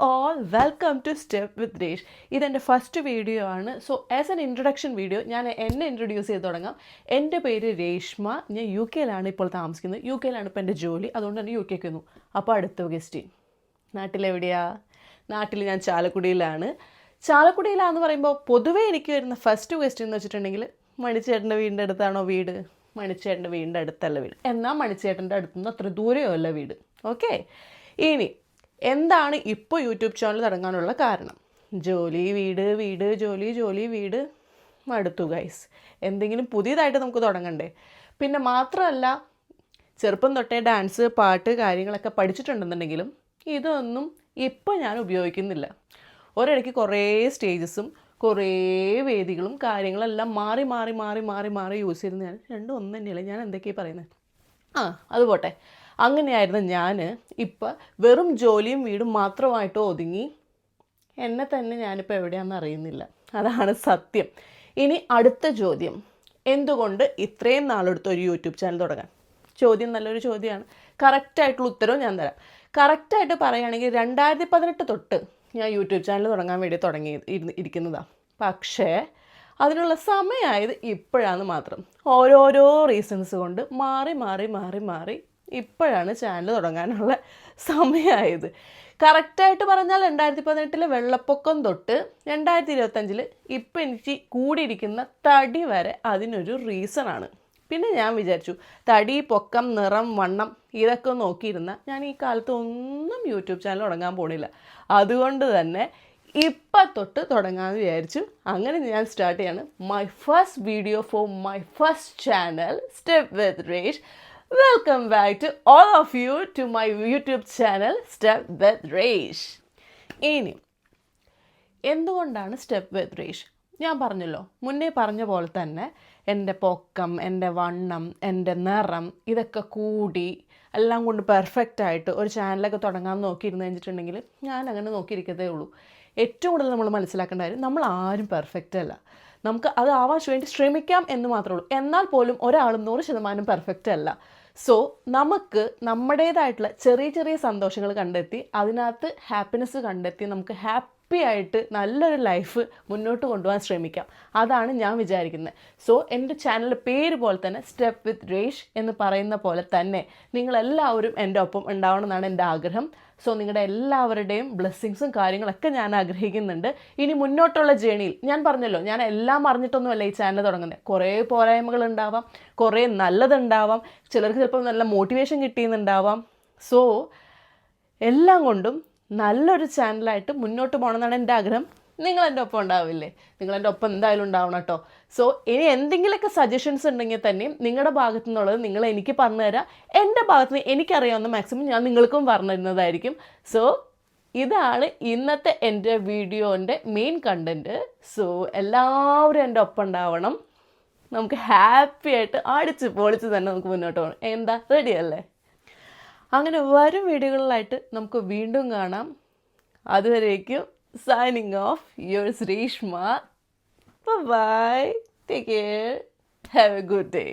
all, welcome to Step with Resh. ഇതെൻ്റെ first video ആണ്. So as an introduction video ഞാൻ എന്നെ introduce ചെയ്ത് തുടങ്ങാം. എൻ്റെ പേര് രേഷ്മ. ഞാൻ യു കെയിലാണ് ഇപ്പോൾ താമസിക്കുന്നത്. യു കെയിലാണ് ഇപ്പോൾ എൻ്റെ ജോലി. അതുകൊണ്ട് തന്നെ യു കെക്ക് വന്നു. അപ്പോൾ അടുത്ത ഗസ്റ്റ് നാട്ടിലെവിടെയാ? നാട്ടിൽ ഞാൻ ചാലക്കുടിയിലാണ്. ചാലക്കുടിയിലാണെന്ന് പറയുമ്പോൾ പൊതുവേ എനിക്ക് വരുന്ന ഫസ്റ്റ് ക്വസ്റ്റ്യൻ എന്ന് വെച്ചിട്ടുണ്ടെങ്കിൽ മണിച്ചേട്ടൻ്റെ വീടിൻ്റെ അടുത്താണോ വീട്? മണിച്ചേട്ടൻ്റെ വീടിൻ്റെ അടുത്തല്ല വീട്. എന്നാൽ മണിച്ചേട്ടൻ്റെ അടുത്തുനിന്ന് അത്ര ദൂരമല്ല വീട്. ഓക്കെ, ഇനി എന്താണ് ഇപ്പോൾ യൂട്യൂബ് ചാനൽ തുടങ്ങാനുള്ള കാരണം? ജോലി വീട് വീട് ജോലി ജോലി വീട് മടുത്തു ഗൈസ്. എന്തെങ്കിലും പുതിയതായിട്ട് നമുക്ക് തുടങ്ങണ്ടേ? പിന്നെ മാത്രമല്ല, ചെറുപ്പം തൊട്ടേ ഡാൻസ് പാട്ട് കാര്യങ്ങളൊക്കെ പഠിച്ചിട്ടുണ്ടെന്നുണ്ടെങ്കിലും ഇതൊന്നും ഇപ്പോൾ ഞാൻ ഉപയോഗിക്കുന്നില്ല. ഒരിടയ്ക്ക് കുറേ സ്റ്റേജസും കുറേ വേദികളും കാര്യങ്ങളെല്ലാം മാറി മാറി മാറി മാറി മാറി യൂസ് ചെയ്ത് ഞാൻ രണ്ടും ഒന്നും തന്നെയല്ല. ഞാൻ എന്തൊക്കെയാണ് പറയുന്നത്? അത് പോട്ടെ. അങ്ങനെയായിരുന്നു ഞാൻ. ഇപ്പം വെറും ജോലിയും വീടും മാത്രമായിട്ട് ഒതുങ്ങി എന്നെ തന്നെ ഞാനിപ്പോൾ എവിടെയാണെന്ന് അറിയുന്നില്ല. അതാണ് സത്യം. ഇനി അടുത്ത ചോദ്യം, എന്തുകൊണ്ട് ഇത്രയും നാളെടുത്ത് ഒരു യൂട്യൂബ് ചാനൽ തുടങ്ങാൻ? ചോദ്യം നല്ലൊരു ചോദ്യമാണ്. കറക്റ്റായിട്ടുള്ള ഉത്തരവും ഞാൻ തരാം. കറക്റ്റായിട്ട് പറയുകയാണെങ്കിൽ 2018 തൊട്ട് ഞാൻ യൂട്യൂബ് ചാനൽ തുടങ്ങാൻ വേണ്ടി ഇരിക്കുന്നതാണ്. പക്ഷേ അതിനുള്ള സമയമായത് ഇപ്പോഴാണ് മാത്രം. ഓരോരോ റീസൺസ് കൊണ്ട് മാറി മാറി മാറി മാറി ഇപ്പോഴാണ് ചാനൽ തുടങ്ങാനുള്ള സമയമായത്. കറക്റ്റായിട്ട് പറഞ്ഞാൽ 2018 വെള്ളപ്പൊക്കം തൊട്ട് 2025 ഇപ്പം എനിക്ക് കൂടിയിരിക്കുന്ന തടി വരെ അതിനൊരു റീസണാണ്. പിന്നെ ഞാൻ വിചാരിച്ചു, തടി, പൊക്കം, നിറം, വണ്ണം ഇതൊക്കെ നോക്കിയിരുന്ന ഞാൻ ഈ കാലത്ത് ഒന്നും യൂട്യൂബ് ചാനൽ തുടങ്ങാൻ പോണില്ല. അതുകൊണ്ട് തന്നെ ഇപ്പം തൊട്ട് തുടങ്ങാമെന്ന് വിചാരിച്ചു. അങ്ങനെ ഞാൻ സ്റ്റാർട്ട് ചെയ്യാണ് my first video for my first channel step with Resh. Welcome back to all of you to my YouTube channel step with Resh. ഇനി എന്തുകൊണ്ടാണ് സ്റ്റെപ്പ് വിത്ത് രേഷ്? ഞാൻ പറഞ്ഞല്ലോ, മുന്നേ പറഞ്ഞ പോലെ തന്നെ എൻ്റെ പൊക്കം, എൻ്റെ വണ്ണം, എൻ്റെ നിറം ഇതൊക്കെ കൂടി എല്ലാം കൊണ്ട് പെർഫെക്റ്റായിട്ട് ഒരു ചാനലൊക്കെ തുടങ്ങാൻ നോക്കിയിരുന്നു വെച്ചിട്ടുണ്ടെങ്കിൽ ഞാൻ അങ്ങനെ നോക്കിയിരിക്കത്തേ ഉള്ളൂ. ഏറ്റവും കൂടുതൽ നമ്മൾ മനസ്സിലാക്കേണ്ട കാര്യം, നമ്മൾ ആരും പെർഫെക്റ്റ് അല്ല. നമുക്ക് അത് ആവാൻ വേണ്ടി ശ്രമിക്കാം എന്ന് മാത്രമേ ഉള്ളൂ. എന്നാൽ പോലും ഒരാൾ 100% പെർഫെക്റ്റ് അല്ല. സോ നമുക്ക് നമ്മുടേതായിട്ടുള്ള ചെറിയ ചെറിയ സന്തോഷങ്ങൾ കണ്ടെത്തി അതിനകത്ത് ഹാപ്പിനെസ് കണ്ടെത്തി നമുക്ക് ഹാപ്പി ആയിട്ട് നല്ലൊരു ലൈഫ് മുന്നോട്ട് കൊണ്ടുപോകാൻ ശ്രമിക്കാം. അതാണ് ഞാൻ വിചാരിക്കുന്നത്. സോ എൻ്റെ ചാനലിൻ്റെ പേര് പോലെ തന്നെ സ്റ്റെപ്പ് വിത്ത് രേഷ് എന്ന് പറയുന്ന പോലെ തന്നെ നിങ്ങളെല്ലാവരും എൻ്റെ ഒപ്പം ഉണ്ടാവണമെന്നാണ് എൻ്റെ ആഗ്രഹം. സോ നിങ്ങളുടെ എല്ലാവരുടെയും ബ്ലെസ്സിങ്സും കാര്യങ്ങളൊക്കെ ഞാൻ ആഗ്രഹിക്കുന്നുണ്ട്. ഇനി മുന്നോട്ടുള്ള ജേണിയിൽ ഞാൻ പറഞ്ഞല്ലോ, ഞാൻ എല്ലാം അറിഞ്ഞിട്ടൊന്നുമല്ല ഈ ചാനൽ തുടങ്ങുന്നത്. കുറേ പോരായ്മകളുണ്ടാവാം, കുറേ നല്ലതുണ്ടാവാം, ചിലർക്ക് ചിലപ്പോൾ നല്ല മോട്ടിവേഷൻ കിട്ടിയെന്നുണ്ടാവാം. സോ എല്ലാം കൊണ്ടും നല്ലൊരു ചാനലായിട്ട് മുന്നോട്ട് പോകണമെന്നാണ് എൻ്റെ ആഗ്രഹം. നിങ്ങൾ എൻ്റെ ഒപ്പം ഉണ്ടാവില്ലേ? നിങ്ങൾ എൻ്റെ ഒപ്പം എന്തായാലും ഉണ്ടാവണം കേട്ടോ. സോ ഇനി എന്തെങ്കിലുമൊക്കെ സജഷൻസ് ഉണ്ടെങ്കിൽ തന്നെയും നിങ്ങളുടെ ഭാഗത്തു നിന്നുള്ളത് നിങ്ങൾ എനിക്ക് പറഞ്ഞു തരാം. എൻ്റെ ഭാഗത്ത് നിന്ന് എനിക്കറിയാവുന്ന മാക്സിമം ഞാൻ നിങ്ങൾക്കും പറഞ്ഞു തരുന്നതായിരിക്കും. സോ ഇതാണ് ഇന്നത്തെ എൻ്റെ വീഡിയോൻ്റെ മെയിൻ കണ്ടൻറ്റ്. സോ എല്ലാവരും എൻ്റെ ഒപ്പം ഉണ്ടാവണം. നമുക്ക് ഹാപ്പി ആയിട്ട് അടിച്ച് പൊളിച്ച് തന്നെ നമുക്ക് മുന്നോട്ട് പോകണം. എന്താ, റെഡി അല്ലേ? അങ്ങനെ വരും വീഡിയോകളിലായിട്ട് നമുക്ക് വീണ്ടും കാണാം. അതുവരേക്കും signing off, yours Reshma. Bye bye. Take care. Have a good day.